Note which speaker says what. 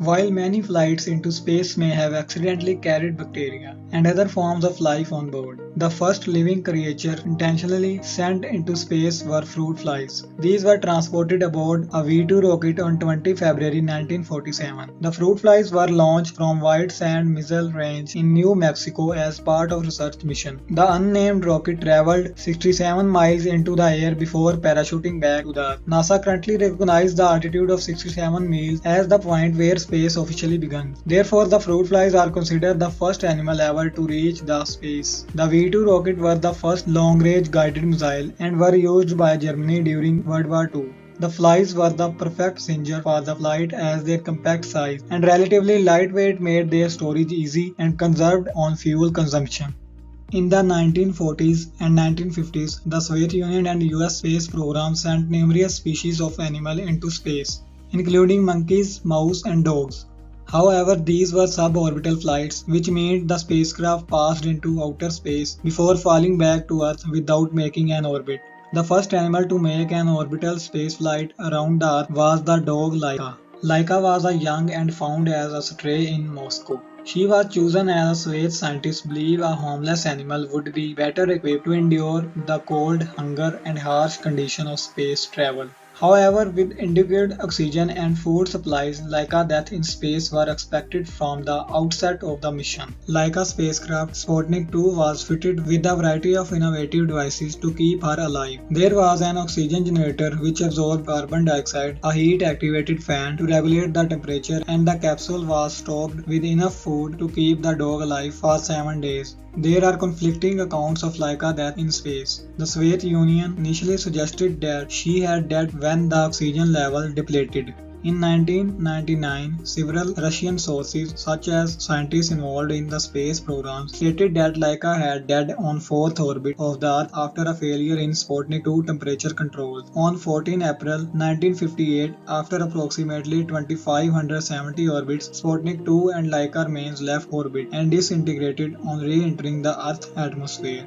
Speaker 1: While many flights into space may have accidentally carried bacteria and other forms of life on board, the first living creature intentionally sent into space were fruit flies. These were transported aboard a V-2 rocket on 20 February 1947. The fruit flies were launched from White Sand Missile Range in New Mexico as part of research mission. The unnamed rocket traveled 67 miles into the air before parachuting back to the Earth. NASA currently recognizes the altitude of 67 miles as the point where space officially began. Therefore, the fruit flies are considered the first animal ever to reach the space. The V-2 rocket was the first long-range guided missile and were used by Germany during World War II. The flies were the perfect passenger for the flight as their compact size and relatively lightweight made their storage easy and conserved on fuel consumption. In the 1940s and 1950s, the Soviet Union and US space programs sent numerous species of animals into space, including monkeys, mouse, and dogs. However, these were sub-orbital flights, which meant the spacecraft passed into outer space before falling back to Earth without making an orbit. The first animal to make an orbital spaceflight around the Earth was the dog Laika. Laika was a young and found as a stray in Moscow. She was chosen as a Soviet scientists believed a homeless animal would be better equipped to endure the cold, hunger, and harsh conditions of space travel. However, with inadequate oxygen and food supplies, Laika death in space were expected from the outset of the mission. Laika spacecraft Sputnik 2 was fitted with a variety of innovative devices to keep her alive. There was an oxygen generator which absorbed carbon dioxide, a heat-activated fan to regulate the temperature, and the capsule was stocked with enough food to keep the dog alive for 7 days. There are conflicting accounts of Laika death in space. The Soviet Union initially suggested that she had died when the oxygen level depleted. In 1999, several Russian sources, such as scientists involved in the space program, stated that Laika had died on 4th orbit of the Earth after a failure in Sputnik 2 temperature controls. On 14 April 1958, after approximately 2570 orbits, Sputnik 2 and Laika remains left orbit and disintegrated on re-entering the Earth's atmosphere.